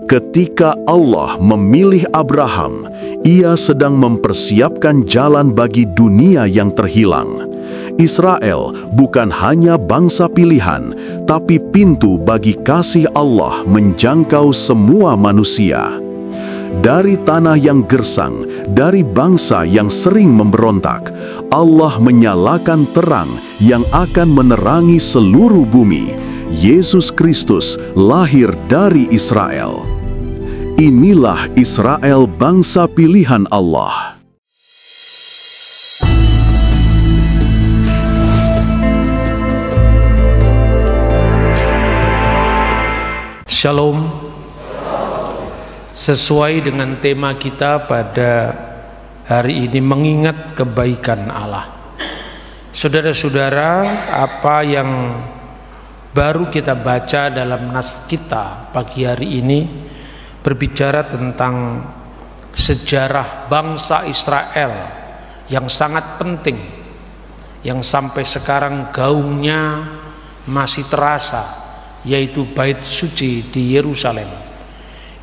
Ketika Allah memilih Abraham, Ia sedang mempersiapkan jalan bagi dunia yang terhilang. Israel bukan hanya bangsa pilihan, tapi pintu bagi kasih Allah menjangkau semua manusia. Dari tanah yang gersang, dari bangsa yang sering memberontak, Allah menyalakan terang yang akan menerangi seluruh bumi. Yesus Kristus lahir dari Israel. Inilah Israel, bangsa pilihan Allah. Shalom. Sesuai dengan tema kita pada hari ini, mengingat kebaikan Allah. Saudara-saudara, apa yang baru kita baca dalam nas kita pagi hari ini berbicara tentang sejarah bangsa Israel yang sangat penting, yang sampai sekarang gaungnya masih terasa, yaitu Bait Suci di Yerusalem.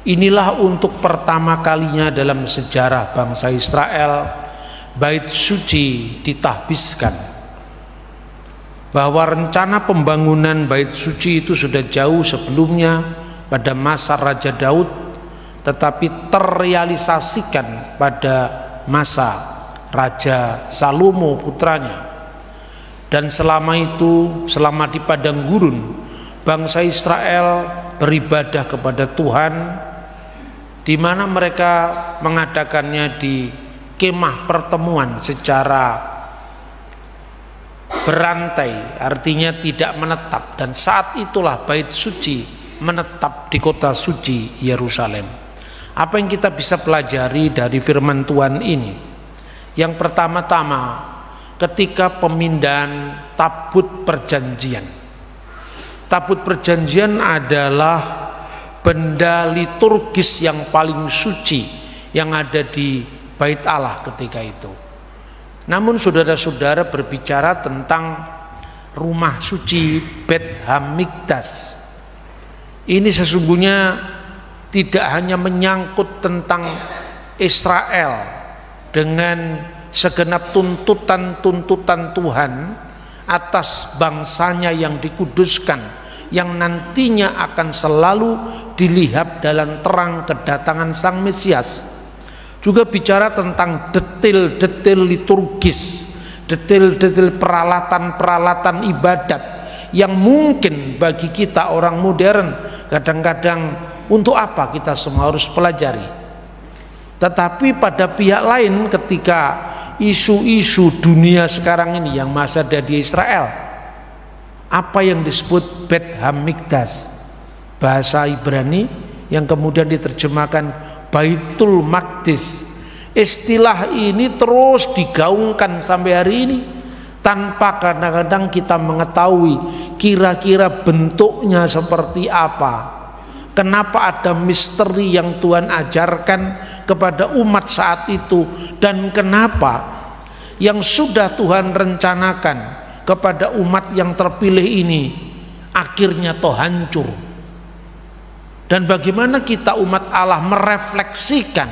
Inilah untuk pertama kalinya dalam sejarah bangsa Israel Bait Suci ditahbiskan. Bahwa rencana pembangunan Bait Suci itu sudah jauh sebelumnya pada masa Raja Daud, tetapi terrealisasikan pada masa Raja Salomo putranya. Dan selama itu, selama di padang gurun, bangsa Israel beribadah kepada Tuhan, di mana mereka mengadakannya di kemah pertemuan secara berantai, artinya tidak menetap. Dan saat itulah Bait Suci menetap di kota suci Yerusalem. Apa yang kita bisa pelajari dari firman Tuhan ini? Yang pertama-tama, ketika pemindahan tabut perjanjian. Tabut perjanjian adalah benda liturgis yang paling suci yang ada di Bait Allah ketika itu. Namun saudara-saudara, berbicara tentang rumah suci Bet Hamikdas, ini sesungguhnya tidak hanya menyangkut tentang Israel dengan segenap tuntutan-tuntutan Tuhan atas bangsanya yang dikuduskan, yang nantinya akan selalu dilihat dalam terang kedatangan Sang Mesias. Juga bicara tentang detail-detail liturgis, detail-detail peralatan-peralatan ibadat yang mungkin bagi kita orang modern kadang-kadang untuk apa kita semua harus pelajari. Tetapi pada pihak lain, ketika isu-isu dunia sekarang ini yang masih ada di Israel, apa yang disebut Bet Hamikdas, bahasa Ibrani yang kemudian diterjemahkan Baitul Maqdis, istilah ini terus digaungkan sampai hari ini tanpa kadang-kadang kita mengetahui kira-kira bentuknya seperti apa. Kenapa ada misteri yang Tuhan ajarkan kepada umat saat itu, dan kenapa yang sudah Tuhan rencanakan kepada umat yang terpilih ini akhirnya toh hancur. Dan bagaimana kita umat Allah merefleksikan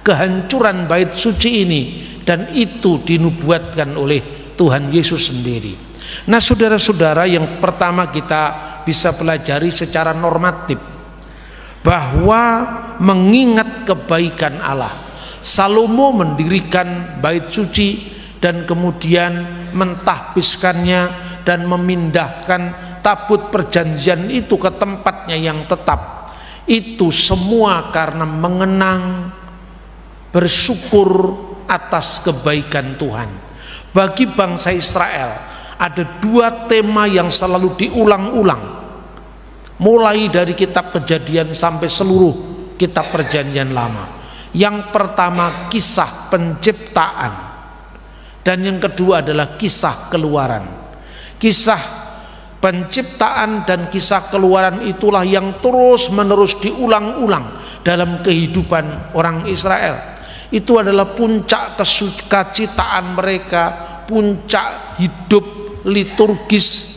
kehancuran Bait Suci ini, dan itu dinubuatkan oleh Tuhan Yesus sendiri. Nah saudara-saudara, yang pertama kita bisa pelajari secara normatif bahwa mengingat kebaikan Allah, Salomo mendirikan Bait Suci dan kemudian mentahbiskannya dan memindahkan tabut perjanjian itu ke tempatnya yang tetap. Itu semua karena mengenang, bersyukur atas kebaikan Tuhan. Bagi bangsa Israel ada dua tema yang selalu diulang-ulang, mulai dari kitab Kejadian sampai seluruh kitab Perjanjian Lama. Yang pertama kisah penciptaan, dan yang kedua adalah kisah keluaran. Kisah penciptaan dan kisah keluaran itulah yang terus menerus diulang-ulang dalam kehidupan orang Israel. Itu adalah puncak kesukacitaan mereka, puncak hidup liturgis,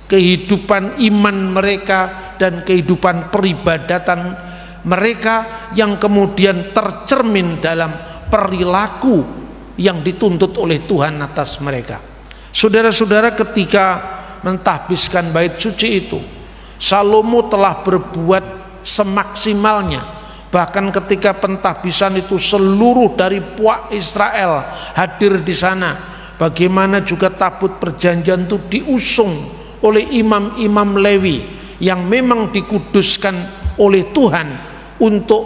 kehidupan iman mereka, dan kehidupan peribadatan mereka yang kemudian tercermin dalam perilaku yang dituntut oleh Tuhan atas mereka. Saudara-saudara, ketika mentahbiskan bait suci itu, Salomo telah berbuat semaksimalnya. Bahkan ketika pentahbisan itu seluruh dari puak Israel hadir di sana. Bagaimana juga tabut perjanjian itu diusung oleh imam-imam Lewi yang memang dikuduskan oleh Tuhan untuk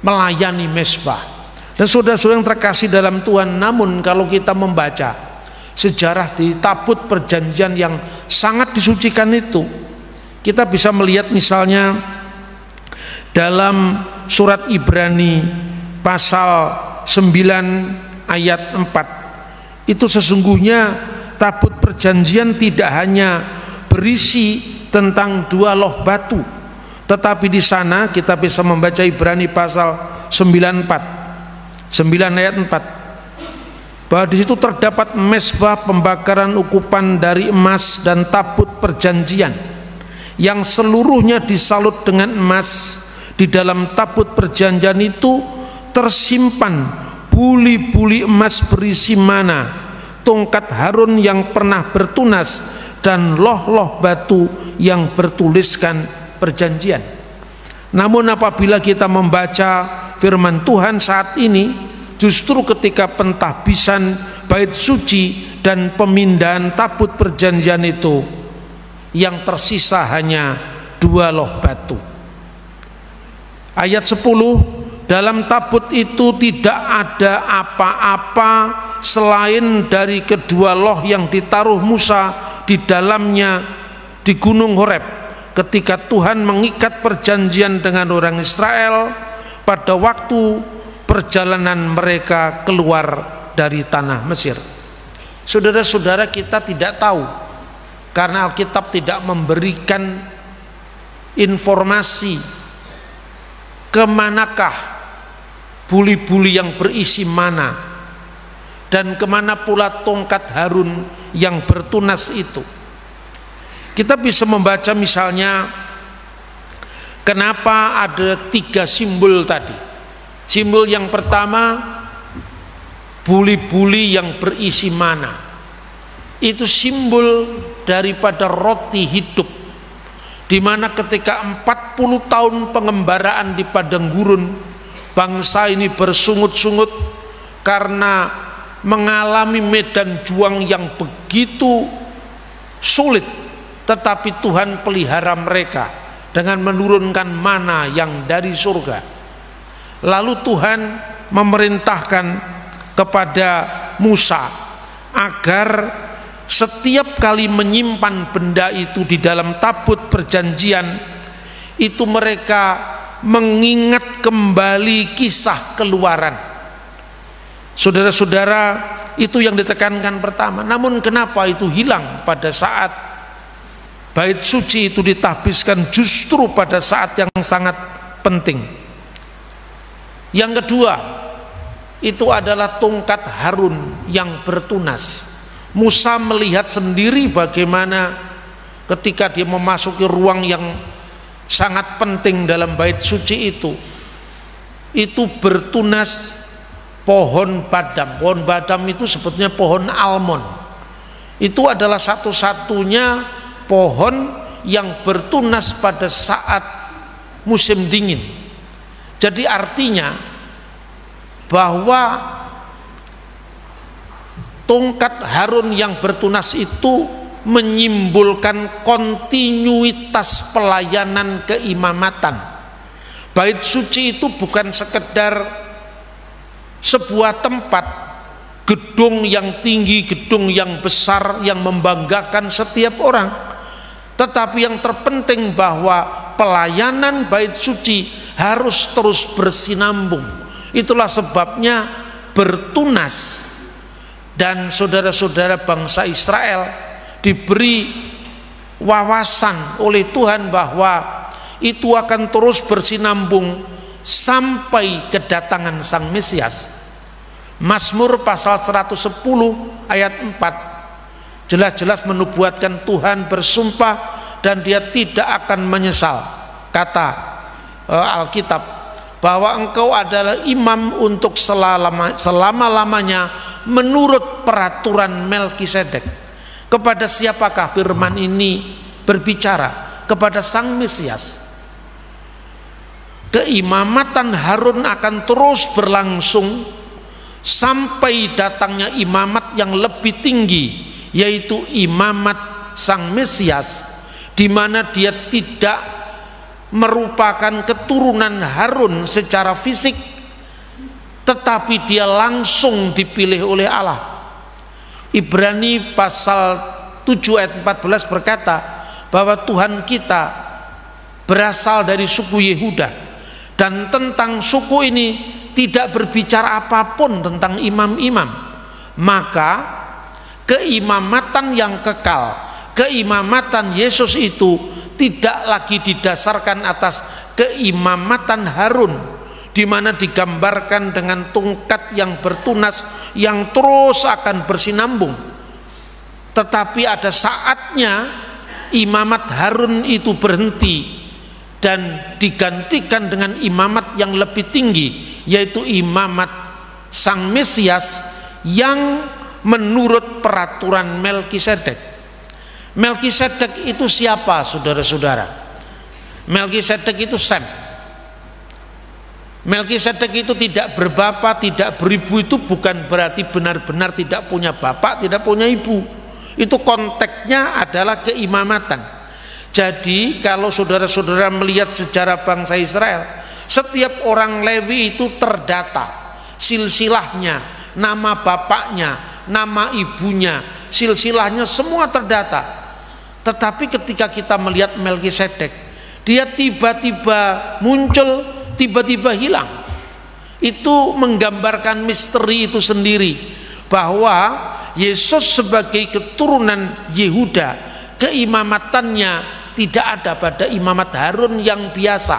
melayani mezbah. Dan saudara-saudara yang terkasih dalam Tuhan, namun kalau kita membaca sejarah di tabut perjanjian yang sangat disucikan itu, kita bisa melihat misalnya dalam surat Ibrani pasal 9 ayat 4, itu sesungguhnya tabut perjanjian tidak hanya berisi tentang 2 loh batu, tetapi di sana kita bisa membaca Ibrani pasal 9 ayat 4, bahwa di situ terdapat mezbah pembakaran ukupan dari emas dan tabut perjanjian yang seluruhnya disalut dengan emas. Di dalam tabut perjanjian itu tersimpan buli-buli emas berisi mana, tongkat Harun yang pernah bertunas, dan loh-loh batu yang bertuliskan perjanjian. Namun apabila kita membaca firman Tuhan saat ini, justru ketika pentahbisan bait suci dan pemindahan tabut perjanjian itu, yang tersisa hanya 2 loh batu. Ayat 10, dalam tabut itu tidak ada apa-apa selain dari kedua loh yang ditaruh Musa di dalamnya di Gunung Horeb ketika Tuhan mengikat perjanjian dengan orang Israel pada waktu perjalanan mereka keluar dari tanah Mesir. Saudara-saudara, kita tidak tahu karena Alkitab tidak memberikan informasi kemanakah buli-buli yang berisi mana, dan kemana pula tongkat Harun yang bertunas itu. Kita bisa membaca misalnya kenapa ada 3 simbol tadi. Simbol yang pertama, buli-buli yang berisi mana, itu simbol daripada roti hidup, di mana ketika 40 tahun pengembaraan di padang gurun, bangsa ini bersungut-sungut karena mengalami medan juang yang begitu sulit, tetapi Tuhan pelihara mereka dengan menurunkan mana yang dari surga. Lalu Tuhan memerintahkan kepada Musa agar setiap kali menyimpan benda itu di dalam tabut perjanjian itu, mereka mengingat kembali kisah Keluaran. Saudara-saudara, itu yang ditekankan pertama. Namun kenapa itu hilang pada saat bait suci itu ditahbiskan, justru pada saat yang sangat penting? Yang kedua, itu adalah tongkat Harun yang bertunas. Musa melihat sendiri bagaimana ketika dia memasuki ruang yang sangat penting dalam bait suci itu bertunas pohon badam. Pohon badam itu sebetulnya pohon almond. Itu adalah satu-satunya pohon yang bertunas pada saat musim dingin. Jadi artinya bahwa tongkat Harun yang bertunas itu menyimbolkan kontinuitas pelayanan keimamatan. Bait suci itu bukan sekedar sebuah tempat, gedung yang tinggi, gedung yang besar yang membanggakan setiap orang, tetapi yang terpenting bahwa pelayanan bait suci harus terus bersinambung. Itulah sebabnya bertunas. Dan saudara-saudara bangsa Israel diberi wawasan oleh Tuhan bahwa itu akan terus bersinambung sampai kedatangan Sang Mesias. Mazmur pasal 110 ayat 4 jelas-jelas menubuatkan Tuhan bersumpah dan dia tidak akan menyesal. Kata Alkitab, bahwa engkau adalah imam untuk selama-lamanya menurut peraturan Melkisedek. Kepada siapakah firman ini berbicara? Kepada Sang Mesias. Keimamatan Harun akan terus berlangsung sampai datangnya imamat yang lebih tinggi, yaitu imamat Sang Mesias, di mana dia tidak merupakan keturunan Harun secara fisik, tetapi dia langsung dipilih oleh Allah. Ibrani pasal 7 ayat 14 berkata bahwa Tuhan kita berasal dari suku Yehuda, dan tentang suku ini tidak berbicara apapun tentang imam-imam. Maka keimamatan yang kekal, keimamatan Yesus itu tidak lagi didasarkan atas keimamatan Harun, di mana digambarkan dengan tongkat yang bertunas yang terus akan bersinambung. Tetapi ada saatnya imamat Harun itu berhenti dan digantikan dengan imamat yang lebih tinggi, yaitu imamat Sang Mesias yang menurut peraturan Melkisedek. Melkisedek itu siapa, saudara-saudara? Melkisedek itu Sem. Melkisedek itu tidak berbapak, tidak beribu. Itu bukan berarti benar-benar tidak punya bapak, tidak punya ibu. Itu konteksnya adalah keimamatan. Jadi kalau saudara-saudara melihat sejarah bangsa Israel, setiap orang Lewi itu terdata silsilahnya, nama bapaknya, nama ibunya, silsilahnya semua terdata. Tetapi ketika kita melihat Melkisedek, dia tiba-tiba muncul, tiba-tiba hilang. Itu menggambarkan misteri itu sendiri, bahwa Yesus sebagai keturunan Yehuda, keimamatannya tidak ada pada imamat Harun yang biasa,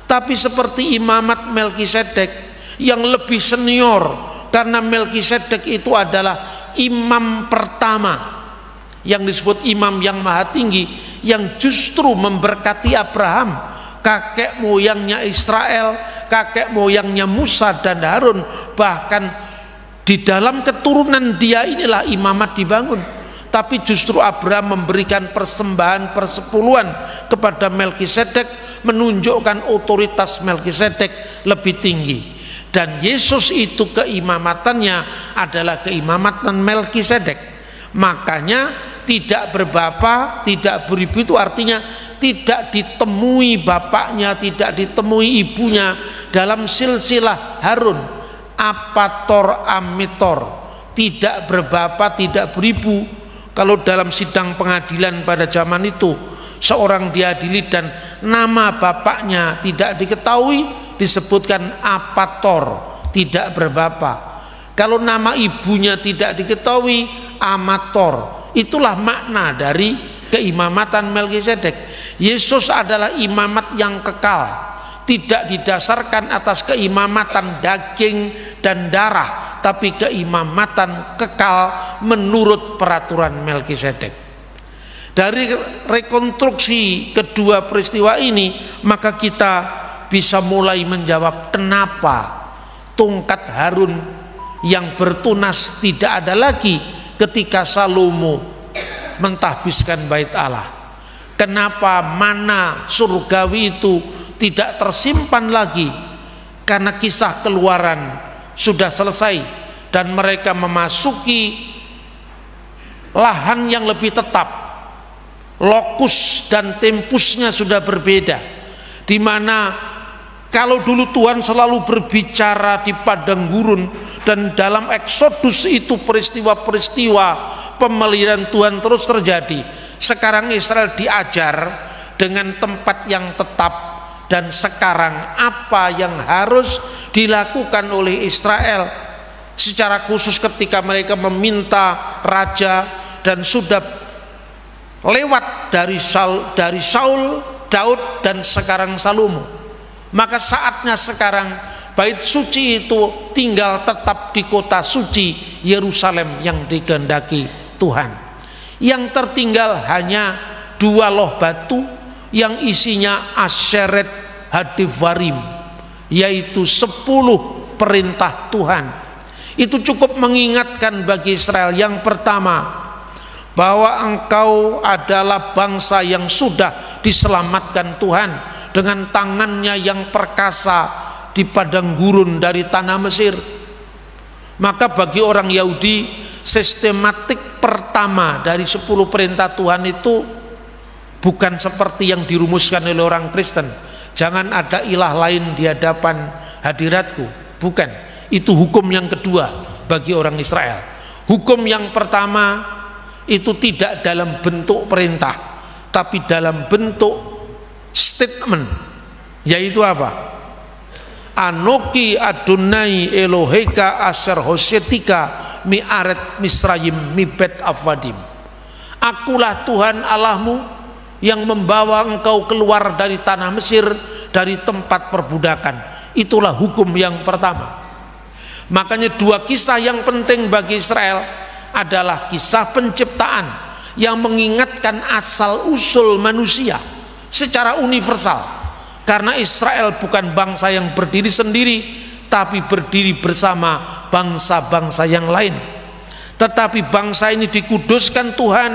tapi seperti imamat Melkisedek yang lebih senior, karena Melkisedek itu adalah imam pertama yang disebut imam yang maha tinggi, yang justru memberkati Abraham, kakek moyangnya Israel, kakek moyangnya Musa dan Harun. Bahkan di dalam keturunan dia inilah imamat dibangun. Tapi justru Abraham memberikan persembahan persepuluhan kepada Melkisedek, menunjukkan otoritas Melkisedek lebih tinggi. Dan Yesus itu keimamatannya adalah keimamatan Melkisedek. Makanya tidak berbapa, tidak beribu, itu artinya tidak ditemui bapaknya, tidak ditemui ibunya dalam silsilah Harun, apator amitor, tidak berbapa, tidak beribu. Kalau dalam sidang pengadilan pada zaman itu, seorang diadili dan nama bapaknya tidak diketahui, disebutkan apator, tidak berbapa. Kalau nama ibunya tidak diketahui, amator. Itulah makna dari keimamatan Melkisedek. Yesus adalah imamat yang kekal, tidak didasarkan atas keimamatan daging dan darah, tapi keimamatan kekal menurut peraturan Melkisedek. Dari rekonstruksi kedua peristiwa ini, maka kita bisa mulai menjawab kenapa tongkat Harun yang bertunas tidak ada lagi ketika Salomo mentahbiskan bait Allah. Kenapa mana surgawi itu tidak tersimpan lagi? Karena kisah Keluaran sudah selesai dan mereka memasuki lahan yang lebih tetap. Lokus dan tempusnya sudah berbeda, di mana kalau dulu Tuhan selalu berbicara di padang gurun, dan dalam Eksodus itu peristiwa-peristiwa pemeliharaan Tuhan terus terjadi. Sekarang Israel diajar dengan tempat yang tetap, dan sekarang apa yang harus dilakukan oleh Israel secara khusus ketika mereka meminta raja dan sudah lewat dari Saul, Daud, dan sekarang Salomo. Maka saatnya sekarang bait suci itu tinggal tetap di kota suci Yerusalem yang dikehendaki Tuhan. Yang tertinggal hanya 2 loh batu yang isinya Asyeret Hadivarim, yaitu 10 perintah Tuhan. Itu cukup mengingatkan bagi Israel. Yang pertama, bahwa engkau adalah bangsa yang sudah diselamatkan Tuhan dengan tangannya yang perkasa di padang gurun dari tanah Mesir. Maka bagi orang Yahudi, sistematik pertama dari 10 perintah Tuhan itu bukan seperti yang dirumuskan oleh orang Kristen. Jangan ada ilah lain di hadapan hadiratku. Bukan. Itu hukum yang kedua bagi orang Israel. Hukum yang pertama itu tidak dalam bentuk perintah, tapi dalam bentuk statement, yaitu apa? Anoki Adonai Eloheka Asher Hosyetika mi'aret Misrayim mibet avadim. Akulah Tuhan Allahmu yang membawa engkau keluar dari tanah Mesir, dari tempat perbudakan. Itulah hukum yang pertama. Makanya 2 kisah yang penting bagi Israel adalah kisah penciptaan yang mengingatkan asal usul manusia secara universal, karena Israel bukan bangsa yang berdiri sendiri, tapi berdiri bersama bangsa-bangsa yang lain. Tetapi bangsa ini dikuduskan Tuhan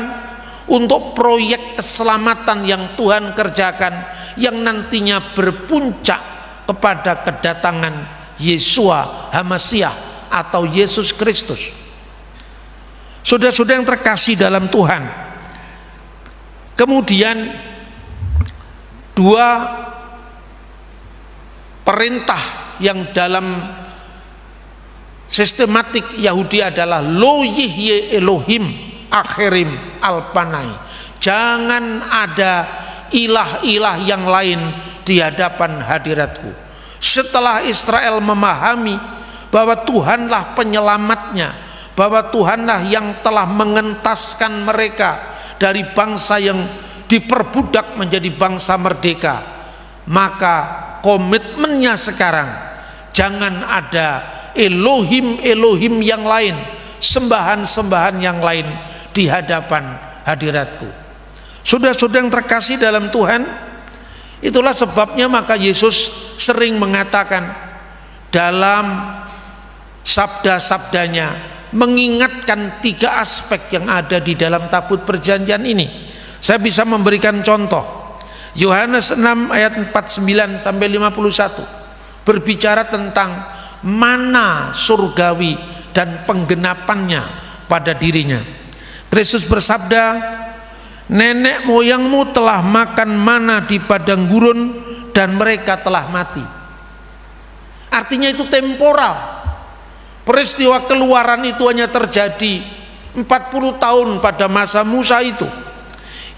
untuk proyek keselamatan yang Tuhan kerjakan, yang nantinya berpuncak kepada kedatangan Yeshua HaMasyiah atau Yesus Kristus. Saudara-saudara yang terkasih dalam Tuhan, kemudian 2 perintah yang dalam sistematik Yahudi adalah lo yihye Elohim akhirim alpanai. Jangan ada ilah-ilah yang lain di hadapan hadiratku. Setelah Israel memahami bahwa Tuhanlah penyelamatnya, bahwa Tuhanlah yang telah mengentaskan mereka dari bangsa yang diperbudak menjadi bangsa merdeka, maka komitmennya sekarang jangan ada Elohim-Elohim yang lain, sembahan-sembahan yang lain di hadapan hadiratku. Saudara-saudara yang terkasih dalam Tuhan, itulah sebabnya maka Yesus sering mengatakan dalam sabda-sabdanya, mengingatkan 3 aspek yang ada di dalam tabut perjanjian ini. Saya bisa memberikan contoh. Yohanes 6 ayat 49 sampai 51 berbicara tentang mana surgawi dan penggenapannya pada dirinya. Kristus bersabda, nenek moyangmu telah makan mana di padang gurun dan mereka telah mati. Artinya itu temporal. Peristiwa keluaran itu hanya terjadi 40 tahun pada masa Musa itu.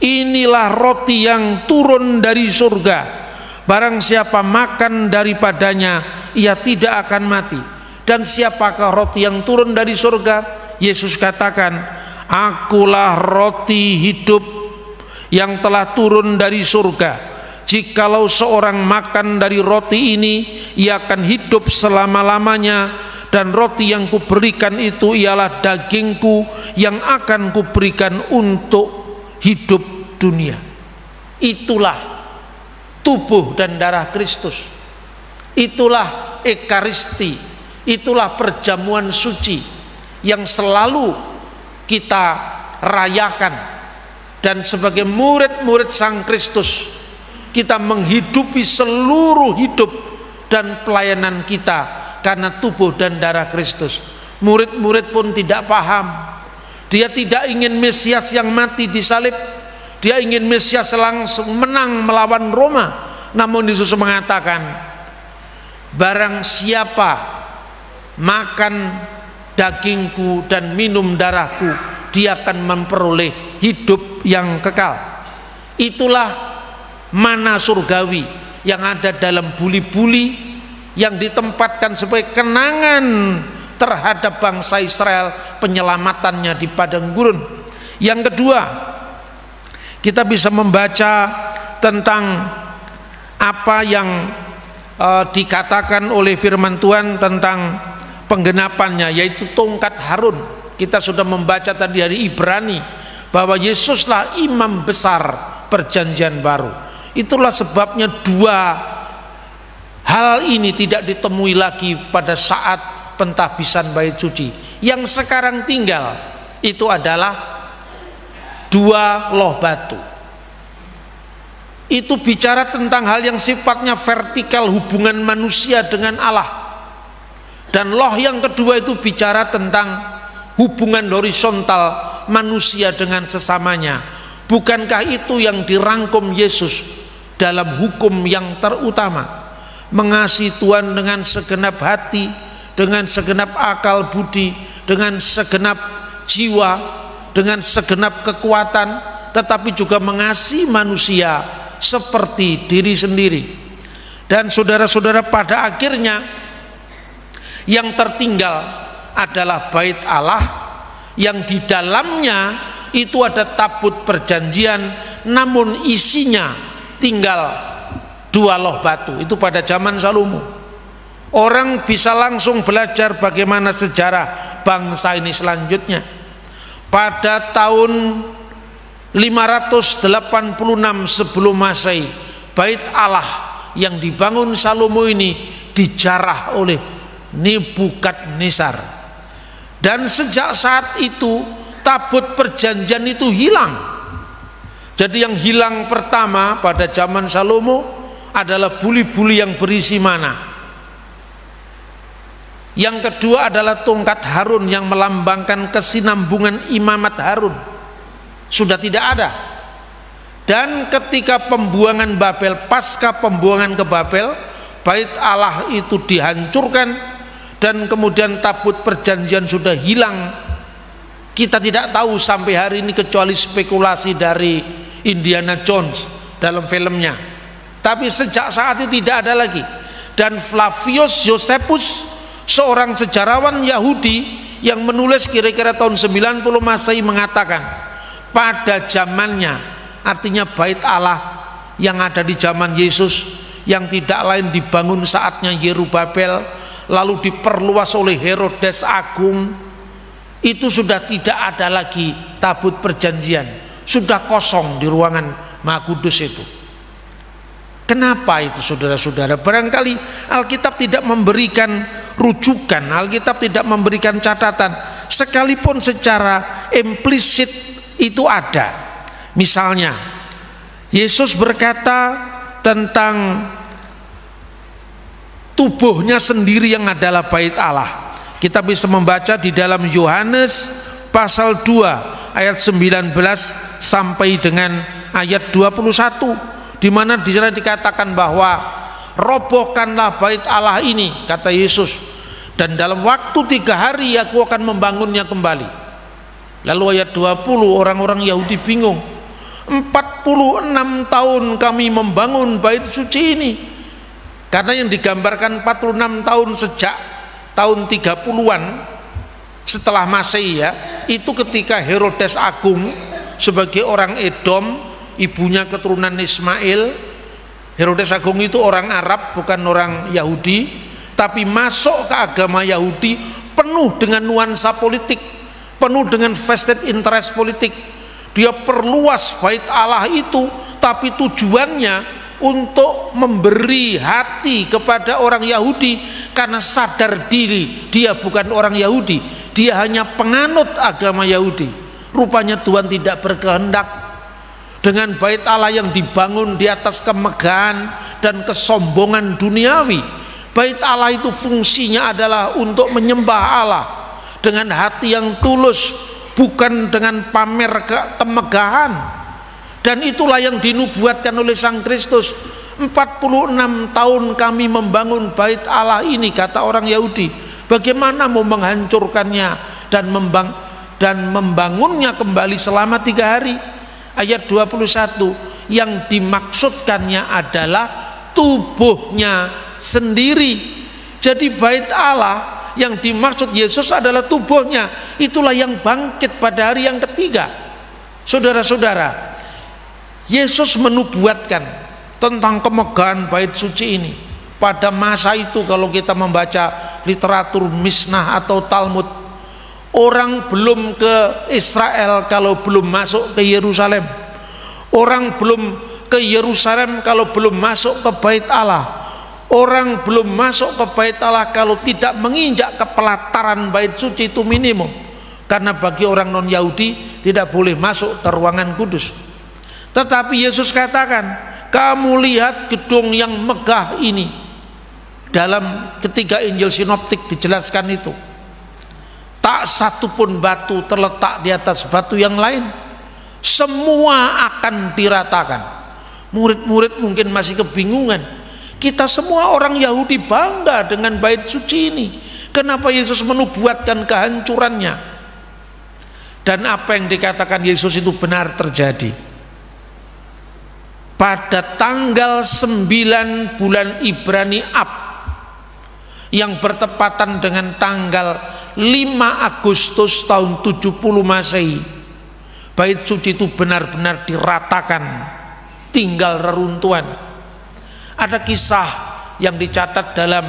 Inilah roti yang turun dari surga. Barang siapa makan daripadanya, ia tidak akan mati. Dan siapakah roti yang turun dari surga? Yesus katakan, akulah roti hidup yang telah turun dari surga. Jikalau seorang makan dari roti ini, ia akan hidup selama-lamanya. Dan roti yang kuberikan itu ialah dagingku yang akan kuberikan untuk hidup dunia. Itulah tubuh dan darah Kristus. Itulah ekaristi. Itulah perjamuan suci yang selalu kita rayakan. Dan sebagai murid-murid Sang Kristus, kita menghidupi seluruh hidup dan pelayanan kita karena tubuh dan darah Kristus. Murid-murid pun tidak paham. Dia tidak ingin Mesias yang mati di salib. Dia ingin Mesias langsung menang melawan Roma. Namun Yesus mengatakan, barang siapa makan dagingku dan minum darahku, dia akan memperoleh hidup yang kekal. Itulah mana surgawi yang ada dalam buli-buli yang ditempatkan sebagai kenangan terhadap bangsa Israel, penyelamatannya di padang gurun. Yang kedua, kita bisa membaca tentang apa yang dikatakan oleh firman Tuhan tentang penggenapannya, yaitu tongkat Harun. Kita sudah membaca tadi dari Ibrani bahwa Yesuslah imam besar perjanjian baru. Itulah sebabnya 2 Hal ini tidak ditemui lagi pada saat pentahbisan bait suci. Yang sekarang tinggal itu adalah 2 loh batu. Itu bicara tentang hal yang sifatnya vertikal, hubungan manusia dengan Allah. Dan loh yang kedua itu bicara tentang hubungan horizontal manusia dengan sesamanya. Bukankah itu yang dirangkum Yesus dalam hukum yang terutama? Mengasihi Tuhan dengan segenap hati, dengan segenap akal budi, dengan segenap jiwa, dengan segenap kekuatan, tetapi juga mengasihi manusia seperti diri sendiri. Dan saudara-saudara, pada akhirnya yang tertinggal adalah bait Allah yang di dalamnya itu ada tabut perjanjian, namun isinya tinggal 2 loh batu. Itu pada zaman Salomo. Orang bisa langsung belajar bagaimana sejarah bangsa ini selanjutnya. Pada tahun 586 sebelum Masehi, bait Allah yang dibangun Salomo ini dijarah oleh Nebukadnezar. Dan sejak saat itu tabut perjanjian itu hilang. Jadi yang hilang pertama pada zaman Salomo adalah buli-buli yang berisi mana. Yang kedua adalah tongkat Harun yang melambangkan kesinambungan imamat Harun. Sudah tidak ada. Dan ketika pembuangan Babel, pasca pembuangan ke Babel, bait Allah itu dihancurkan dan kemudian tabut perjanjian sudah hilang. Kita tidak tahu sampai hari ini kecuali spekulasi dari Indiana Jones dalam filmnya. Tapi sejak saat itu tidak ada lagi. Dan Flavius Josephus, seorang sejarawan Yahudi yang menulis kira-kira tahun 90 Masehi, mengatakan pada zamannya, artinya bait Allah yang ada di zaman Yesus, yang tidak lain dibangun saatnya Yerubabel, lalu diperluas oleh Herodes Agung, itu sudah tidak ada lagi tabut perjanjian, sudah kosong di ruangan Maha Kudus itu. Kenapa itu, saudara-saudara? Barangkali Alkitab tidak memberikan rujukan, Alkitab tidak memberikan catatan, sekalipun secara implisit itu ada. Misalnya Yesus berkata tentang tubuhnya sendiri yang adalah bait Allah. Kita bisa membaca di dalam Yohanes pasal 2 ayat 19 sampai dengan ayat 21, di mana di sana dikatakan bahwa robohkanlah bait Allah ini, kata Yesus, dan dalam waktu 3 hari aku akan membangunnya kembali. Lalu ayat 20, orang-orang Yahudi bingung. 46 tahun kami membangun bait suci ini. Karena yang digambarkan 46 tahun sejak tahun 30-an setelah Masehi, ya, itu ketika Herodes Agung sebagai orang Edom, ibunya keturunan Ismail. Herodes Agung itu orang Arab, bukan orang Yahudi, tapi masuk ke agama Yahudi penuh dengan nuansa politik, penuh dengan vested interest politik. Dia perluas bait Allah itu, tapi tujuannya untuk memberi hati kepada orang Yahudi, karena sadar diri dia bukan orang Yahudi, dia hanya penganut agama Yahudi. Rupanya Tuhan tidak berkehendak dengan bait Allah yang dibangun di atas kemegahan dan kesombongan duniawi. Bait Allah itu fungsinya adalah untuk menyembah Allah dengan hati yang tulus, bukan dengan pamer kemegahan. Dan itulah yang dinubuatkan oleh Sang Kristus. 46 tahun kami membangun bait Allah ini, kata orang Yahudi. Bagaimana mau menghancurkannya dan membangunnya kembali selama 3 hari? Ayat 21, yang dimaksudkannya adalah tubuhnya sendiri. Jadi bait Allah yang dimaksud Yesus adalah tubuhnya. Itulah yang bangkit pada hari yang ketiga. Saudara-saudara, Yesus menubuatkan tentang kemegahan bait suci ini. Pada masa itu, kalau kita membaca literatur Misnah atau Talmud, orang belum ke Israel kalau belum masuk ke Yerusalem. Orang belum ke Yerusalem kalau belum masuk ke bait Allah. Orang belum masuk ke bait Allah kalau tidak menginjak ke pelataran bait suci itu minimum. Karena bagi orang non Yahudi tidak boleh masuk ke ruangan kudus. Tetapi Yesus katakan, kamu lihat gedung yang megah ini. Dalam ketiga Injil sinoptik dijelaskan itu, tak satu pun batu terletak di atas batu yang lain, semua akan diratakan. Murid-murid mungkin masih kebingungan. Kita semua orang Yahudi bangga dengan bait suci ini. Kenapa Yesus menubuatkan kehancurannya? Dan apa yang dikatakan Yesus itu benar terjadi. Pada tanggal 9 bulan Ibrani Ab, yang bertepatan dengan tanggal 5 Agustus tahun 70 Masehi, bait suci itu benar-benar diratakan, tinggal reruntuhan. Ada kisah yang dicatat dalam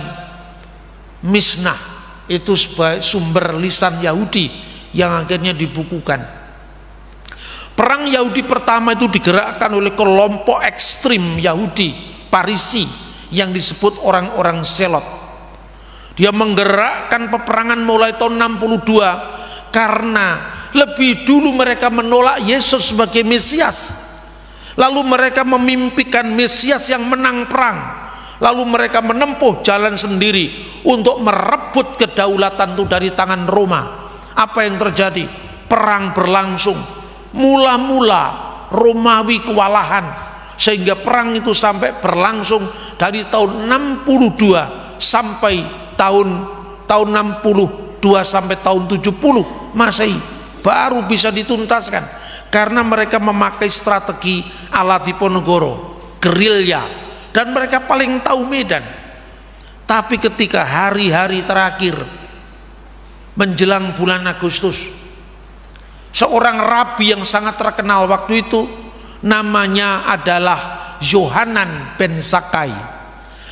Mishnah, itu sebagai sumber lisan Yahudi yang akhirnya dibukukan. Perang Yahudi pertama itu digerakkan oleh kelompok ekstrim Yahudi Parisi yang disebut orang-orang Selot. Dia menggerakkan peperangan mulai tahun 62 karena lebih dulu mereka menolak Yesus sebagai Mesias. Lalu mereka memimpikan Mesias yang menang perang. Lalu mereka menempuh jalan sendiri untuk merebut kedaulatan itu dari tangan Roma. Apa yang terjadi? Perang berlangsung. Mula-mula Romawi kewalahan, sehingga perang itu sampai berlangsung dari tahun 62 sampai tahun 62 sampai tahun 70 Masehi, baru bisa dituntaskan karena mereka memakai strategi ala Diponegoro, gerilya, dan mereka paling tahu medan. Tapi ketika hari-hari terakhir menjelang bulan Agustus, seorang rabi yang sangat terkenal waktu itu, namanya adalah Yohanan ben Zakkai.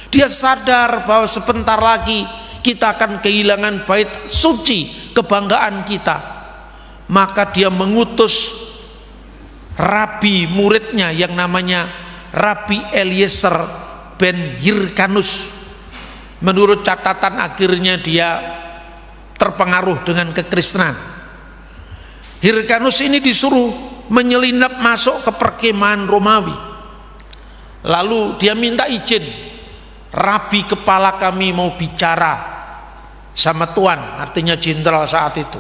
Dia sadar bahwa sebentar lagi kita akan kehilangan bait suci, kebanggaan kita. Maka dia mengutus rabi muridnya yang namanya Rabi Eliezer ben Hirkanus. Menurut catatan akhirnya dia terpengaruh dengan kekristenan. Hirkanus ini disuruh menyelinap masuk ke perkemahan Romawi. Lalu dia minta izin, Rabi kepala kami mau bicara sama Tuan, artinya jenderal saat itu,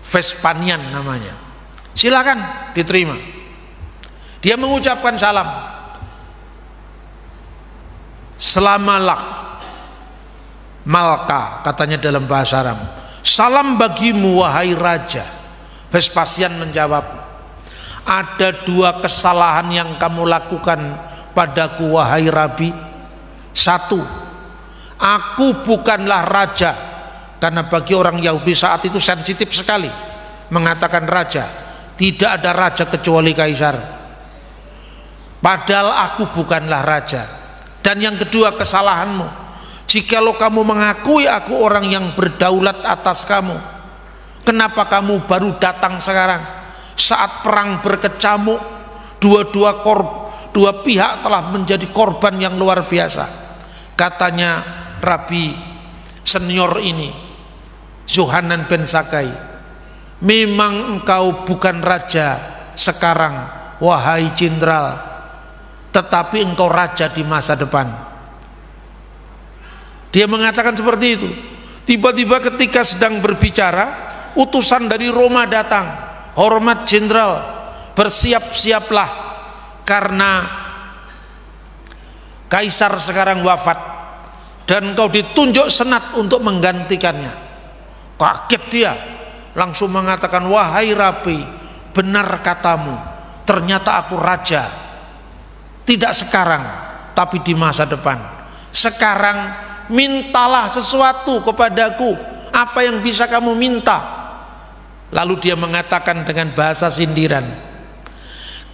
Vespasian namanya. Silakan, diterima. Dia mengucapkan salam. Selamalah Malka, katanya dalam bahasa Aram. Salam bagimu wahai raja. Vespasian menjawab, ada dua kesalahan yang kamu lakukan padaku wahai Rabi. Satu, aku bukanlah raja, karena bagi orang Yahudi saat itu sensitif sekali mengatakan raja. Tidak ada raja kecuali kaisar, padahal aku bukanlah raja. Dan yang kedua kesalahanmu, jikalau kamu mengakui aku orang yang berdaulat atas kamu, kenapa kamu baru datang sekarang saat perang berkecamuk? Dua pihak telah menjadi korban yang luar biasa. Katanya Rabi senior ini, Yohanan ben Zakkai, memang engkau bukan raja sekarang wahai jenderal, tetapi engkau raja di masa depan. Dia mengatakan seperti itu. Tiba-tiba ketika sedang berbicara, utusan dari Roma datang. Hormat jenderal, bersiap-siaplah karena kaisar sekarang wafat dan engkau ditunjuk senat untuk menggantikannya. Kaget dia, langsung mengatakan, wahai Rabi, benar katamu, ternyata aku raja, tidak sekarang tapi di masa depan. Sekarang mintalah sesuatu kepadaku, apa yang bisa kamu minta? Lalu dia mengatakan dengan bahasa sindiran,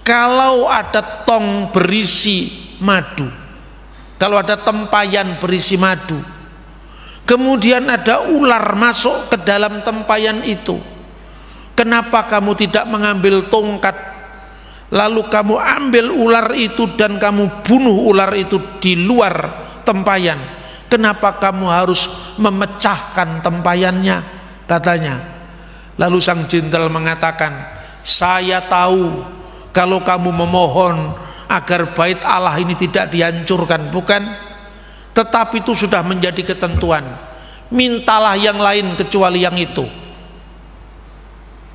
kalau ada tong berisi madu, kalau ada tempayan berisi madu, kemudian ada ular masuk ke dalam tempayan itu, kenapa kamu tidak mengambil tongkat lalu kamu ambil ular itu dan kamu bunuh ular itu di luar tempayan, kenapa kamu harus memecahkan tempayannya, katanya. Lalu sang jenderal mengatakan, saya tahu kalau kamu memohon agar bait Allah ini tidak dihancurkan, bukan? Tetapi itu sudah menjadi ketentuan, mintalah yang lain kecuali yang itu.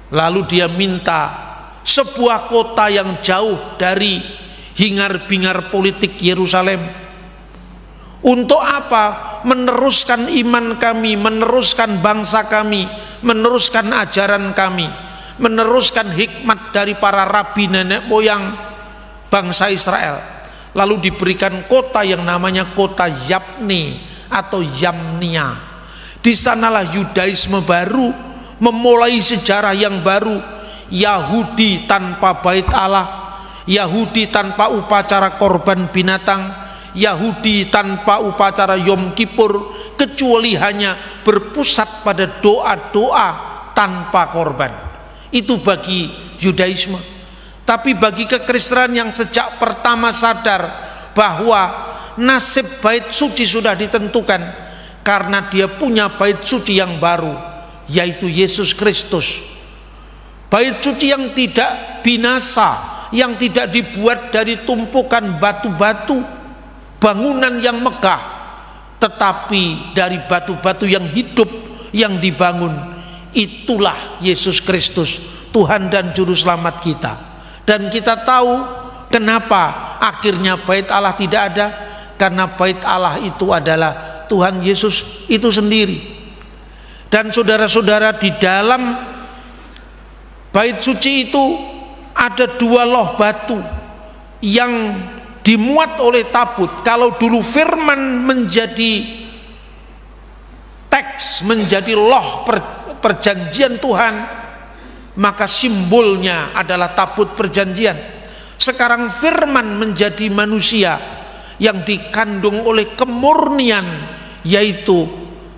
Lalu dia minta sebuah kota yang jauh dari hingar-bingar politik Yerusalem. Untuk apa? Meneruskan iman kami, meneruskan bangsa kami, meneruskan ajaran kami, meneruskan hikmat dari para rabi nenek moyang bangsa Israel. Lalu diberikan kota yang namanya kota Yabne atau Yamnia. Di sanalah Yudaisme baru memulai sejarah yang baru. Yahudi tanpa bait Allah, Yahudi tanpa upacara korban binatang, Yahudi tanpa upacara Yom Kippur, kecuali hanya berpusat pada doa-doa tanpa korban. Itu bagi Yudaisme. Tapi bagi kekristenan yang sejak pertama sadar bahwa nasib bait suci sudah ditentukan, karena dia punya bait suci yang baru, yaitu Yesus Kristus. Bait suci yang tidak binasa, yang tidak dibuat dari tumpukan batu-batu bangunan yang megah, tetapi dari batu-batu yang hidup yang dibangun. Itulah Yesus Kristus, Tuhan dan Juru Selamat kita. Dan kita tahu kenapa akhirnya bait Allah tidak ada, karena bait Allah itu adalah Tuhan Yesus itu sendiri. Dan saudara-saudara, di dalam bait suci itu ada dua loh batu yang dimuat oleh tabut. Kalau dulu firman menjadi teks, menjadi loh perjanjian Tuhan, maka simbolnya adalah tabut perjanjian. Sekarang firman menjadi manusia yang dikandung oleh kemurnian, yaitu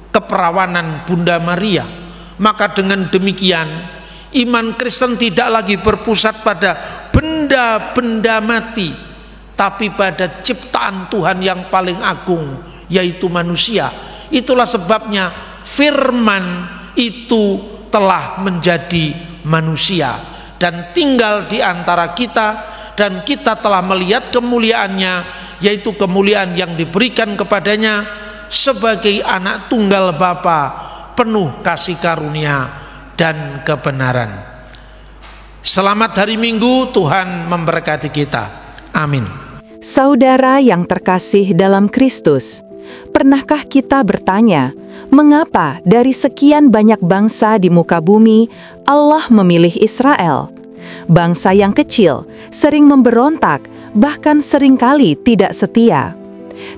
keperawanan Bunda Maria. Maka dengan demikian iman Kristen tidak lagi berpusat pada benda-benda mati, tapi pada ciptaan Tuhan yang paling agung, yaitu manusia. Itulah sebabnya firman itu telah menjadi manusia dan tinggal di antara kita, dan kita telah melihat kemuliaannya, yaitu kemuliaan yang diberikan kepadanya sebagai anak tunggal Bapa, penuh kasih karunia dan kebenaran. Selamat hari Minggu, Tuhan memberkati kita. Amin. Saudara yang terkasih dalam Kristus, pernahkah kita bertanya, mengapa dari sekian banyak bangsa di muka bumi, Allah memilih Israel? Bangsa yang kecil, sering memberontak, bahkan seringkali tidak setia.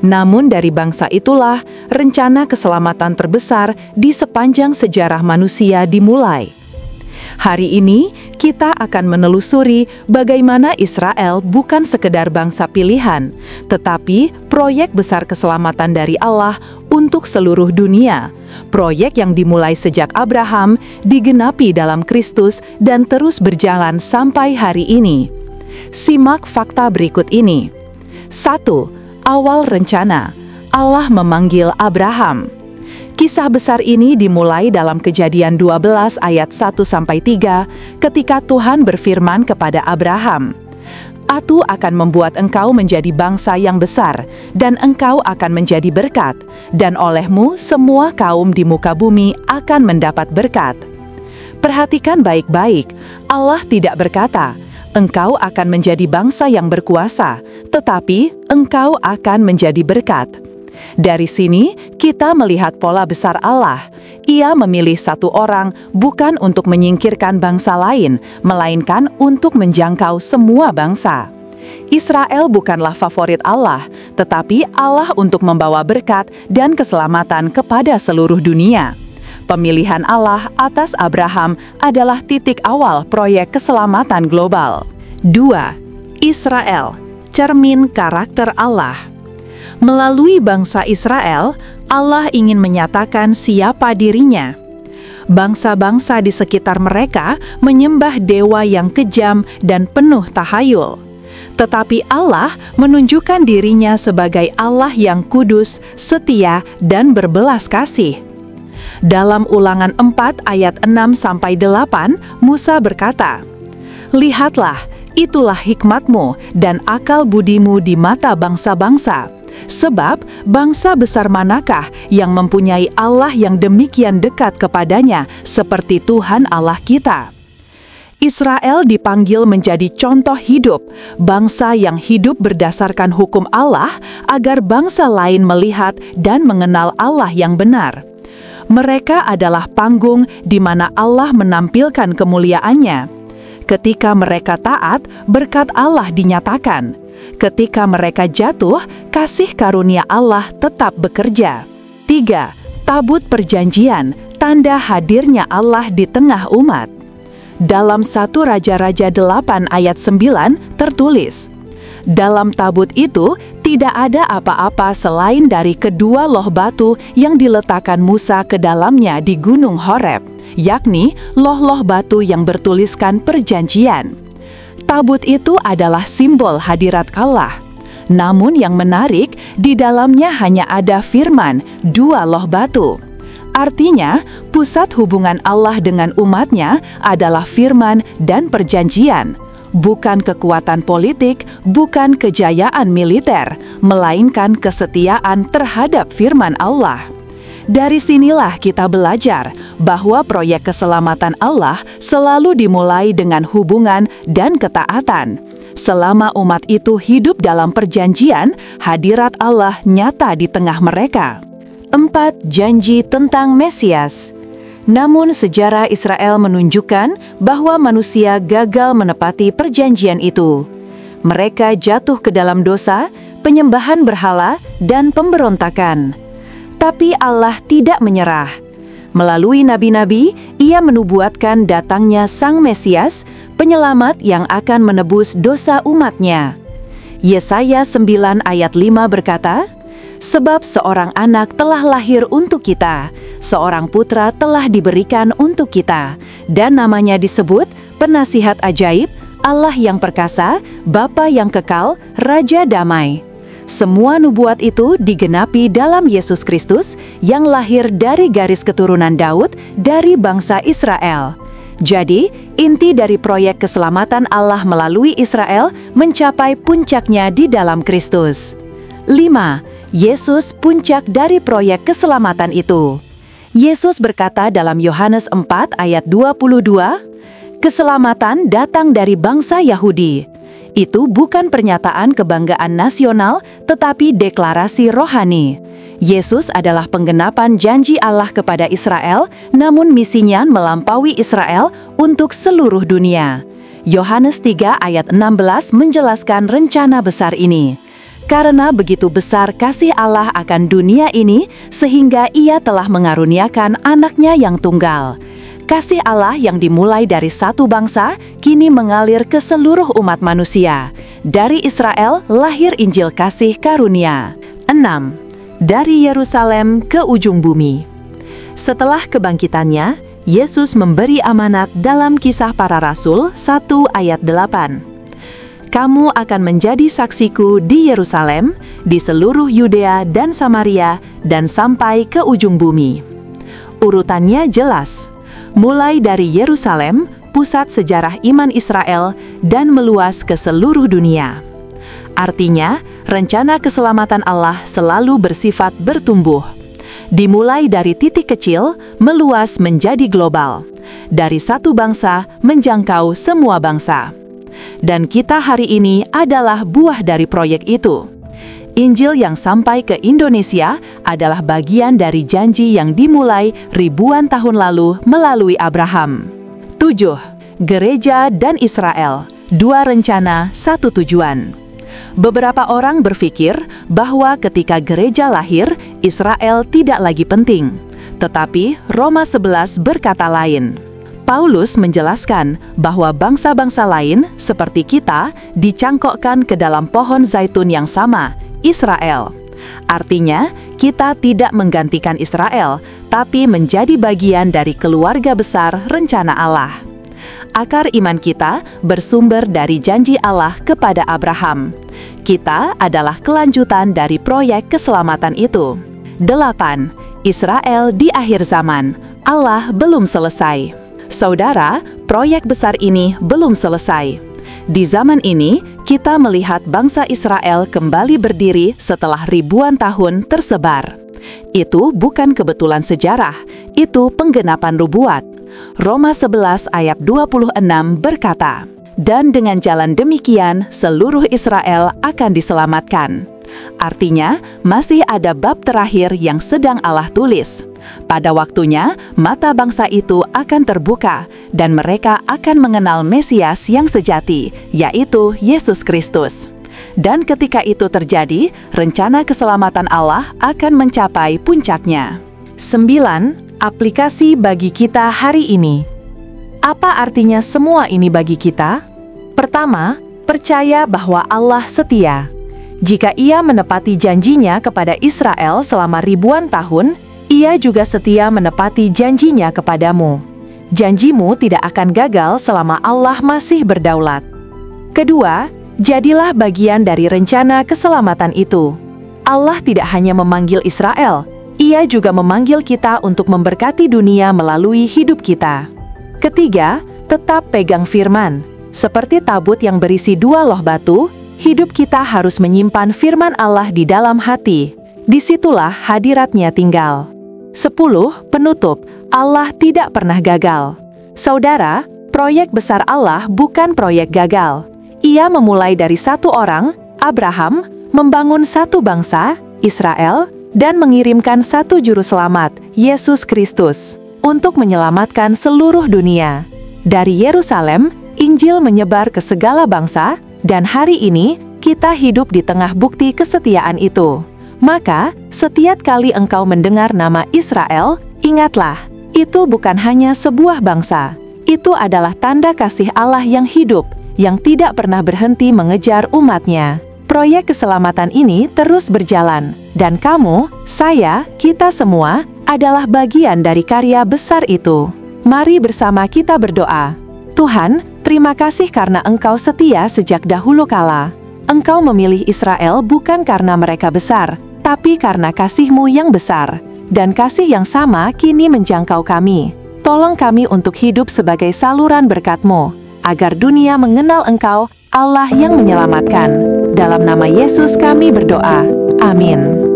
Namun dari bangsa itulah rencana keselamatan terbesar di sepanjang sejarah manusia dimulai. Hari ini kita akan menelusuri bagaimana Israel bukan sekedar bangsa pilihan, tetapi proyek besar keselamatan dari Allah untuk seluruh dunia. Proyek yang dimulai sejak Abraham, digenapi dalam Kristus, dan terus berjalan sampai hari ini. Simak fakta berikut ini. 1. Awal rencana. Allah memanggil Abraham. Kisah besar ini dimulai dalam Kejadian 12 ayat 1-3 ketika Tuhan berfirman kepada Abraham, "Aku akan membuat engkau menjadi bangsa yang besar, dan engkau akan menjadi berkat, dan olehmu semua kaum di muka bumi akan mendapat berkat." Perhatikan baik-baik, Allah tidak berkata, "Engkau akan menjadi bangsa yang berkuasa," tetapi engkau akan menjadi berkat. Dari sini, kita melihat pola besar Allah. Ia memilih satu orang bukan untuk menyingkirkan bangsa lain, melainkan untuk menjangkau semua bangsa. Israel bukanlah favorit Allah, tetapi Allah untuk membawa berkat dan keselamatan kepada seluruh dunia. Pemilihan Allah atas Abraham adalah titik awal proyek keselamatan global. 2. Israel, cermin karakter Allah. Melalui bangsa Israel, Allah ingin menyatakan siapa dirinya. Bangsa-bangsa di sekitar mereka menyembah dewa yang kejam dan penuh tahayul. Tetapi Allah menunjukkan dirinya sebagai Allah yang kudus, setia, dan berbelas kasih. Dalam Ulangan 4 ayat 6-8, Musa berkata, "Lihatlah, itulah hikmatmu dan akal budimu di mata bangsa-bangsa. Sebab bangsa besar manakah yang mempunyai Allah yang demikian dekat kepadanya seperti Tuhan Allah kita?" Israel dipanggil menjadi contoh hidup, bangsa yang hidup berdasarkan hukum Allah, agar bangsa lain melihat dan mengenal Allah yang benar. Mereka adalah panggung di mana Allah menampilkan kemuliaannya. Ketika mereka taat, berkat Allah dinyatakan. Ketika mereka jatuh, kasih karunia Allah tetap bekerja. 3. Tabut Perjanjian, tanda hadirnya Allah di tengah umat. Dalam 1 Raja-Raja 8 ayat 9 tertulis, "Dalam tabut itu tidak ada apa-apa selain dari kedua loh batu yang diletakkan Musa ke dalamnya di Gunung Horeb, yakni loh-loh batu yang bertuliskan perjanjian." Tabut itu adalah simbol hadirat Allah. Namun yang menarik, di dalamnya hanya ada firman, 2 loh batu. Artinya, pusat hubungan Allah dengan umatnya adalah firman dan perjanjian, bukan kekuatan politik, bukan kejayaan militer, melainkan kesetiaan terhadap firman Allah. Dari sinilah kita belajar bahwa proyek keselamatan Allah selalu dimulai dengan hubungan dan ketaatan. Selama umat itu hidup dalam perjanjian, hadirat Allah nyata di tengah mereka. 4. Janji tentang Mesias. Namun sejarah Israel menunjukkan bahwa manusia gagal menepati perjanjian itu. Mereka jatuh ke dalam dosa, penyembahan berhala, dan pemberontakan. Tapi Allah tidak menyerah. Melalui nabi-nabi, Ia menubuatkan datangnya Sang Mesias, penyelamat yang akan menebus dosa umatnya. Yesaya 9 ayat 5 berkata, "Sebab seorang anak telah lahir untuk kita, seorang putra telah diberikan untuk kita, dan namanya disebut Penasihat Ajaib, Allah yang perkasa, Bapa yang kekal, Raja Damai." Semua nubuat itu digenapi dalam Yesus Kristus yang lahir dari garis keturunan Daud dari bangsa Israel. Jadi, inti dari proyek keselamatan Allah melalui Israel mencapai puncaknya di dalam Kristus. 5. Yesus puncak dari proyek keselamatan itu. Yesus berkata dalam Yohanes 4 ayat 22, "Keselamatan datang dari bangsa Yahudi." Itu bukan pernyataan kebanggaan nasional, tetapi deklarasi rohani. Yesus adalah penggenapan janji Allah kepada Israel, namun misinya melampaui Israel untuk seluruh dunia. Yohanes 3 ayat 16 menjelaskan rencana besar ini. Karena begitu besar kasih Allah akan dunia ini, sehingga Ia telah mengaruniakan anaknya yang tunggal. Kasih Allah yang dimulai dari satu bangsa, kini mengalir ke seluruh umat manusia. Dari Israel lahir Injil kasih karunia. 6. Dari Yerusalem ke ujung bumi. Setelah kebangkitannya, Yesus memberi amanat dalam Kisah Para Rasul 1 ayat 8. "Kamu akan menjadi saksiku di Yerusalem, di seluruh Yudea dan Samaria, dan sampai ke ujung bumi." Urutannya jelas. Mulai dari Yerusalem, pusat sejarah iman Israel, dan meluas ke seluruh dunia. Artinya, rencana keselamatan Allah selalu bersifat bertumbuh. Dimulai dari titik kecil, meluas menjadi global. Dari satu bangsa menjangkau semua bangsa. Dan kita hari ini adalah buah dari proyek itu. Injil yang sampai ke Indonesia adalah bagian dari janji yang dimulai ribuan tahun lalu melalui Abraham. 7. Gereja dan Israel, dua rencana, satu tujuan. Beberapa orang berpikir bahwa ketika gereja lahir, Israel tidak lagi penting. Tetapi Roma 11 berkata lain. Paulus menjelaskan bahwa bangsa-bangsa lain seperti kita dicangkokkan ke dalam pohon zaitun yang sama, Israel. Artinya, kita tidak menggantikan Israel, tapi menjadi bagian dari keluarga besar rencana Allah. Akar iman kita bersumber dari janji Allah kepada Abraham. Kita adalah kelanjutan dari proyek keselamatan itu. 8. Israel di akhir zaman. Allah belum selesai. Saudara, proyek besar ini belum selesai. Di zaman ini, kita melihat bangsa Israel kembali berdiri setelah ribuan tahun tersebar. Itu bukan kebetulan sejarah, itu penggenapan nubuat. Roma 11 ayat 26 berkata, "Dan dengan jalan demikian, seluruh Israel akan diselamatkan." Artinya, masih ada bab terakhir yang sedang Allah tulis. Pada waktunya, mata bangsa itu akan terbuka, dan mereka akan mengenal Mesias yang sejati, yaitu Yesus Kristus. Dan ketika itu terjadi, rencana keselamatan Allah akan mencapai puncaknya. 9. Aplikasi bagi kita hari ini. Apa artinya semua ini bagi kita? Pertama, percaya bahwa Allah setia. Jika Ia menepati janjinya kepada Israel selama ribuan tahun, Ia juga setia menepati janjinya kepadamu. Janjimu tidak akan gagal selama Allah masih berdaulat. Kedua, jadilah bagian dari rencana keselamatan itu. Allah tidak hanya memanggil Israel, Ia juga memanggil kita untuk memberkati dunia melalui hidup kita. Ketiga, tetap pegang firman. Seperti tabut yang berisi 2 loh batu, hidup kita harus menyimpan firman Allah di dalam hati. Disitulah hadiratnya tinggal. 10. Penutup, Allah tidak pernah gagal. Saudara, proyek besar Allah bukan proyek gagal. Ia memulai dari 1 orang, Abraham, membangun 1 bangsa, Israel, dan mengirimkan 1 juru selamat, Yesus Kristus, untuk menyelamatkan seluruh dunia. Dari Yerusalem, Injil menyebar ke segala bangsa, dan hari ini, kita hidup di tengah bukti kesetiaan itu. Maka, setiap kali engkau mendengar nama Israel, ingatlah, itu bukan hanya sebuah bangsa. Itu adalah tanda kasih Allah yang hidup, yang tidak pernah berhenti mengejar umatnya. Proyek keselamatan ini terus berjalan, dan kamu, saya, kita semua, adalah bagian dari karya besar itu. Mari bersama kita berdoa. Tuhan, terima kasih karena Engkau setia sejak dahulu kala. Engkau memilih Israel bukan karena mereka besar, tapi karena kasih-Mu yang besar. Dan kasih yang sama kini menjangkau kami. Tolong kami untuk hidup sebagai saluran berkat-Mu, agar dunia mengenal Engkau, Allah yang menyelamatkan. Dalam nama Yesus kami berdoa. Amin.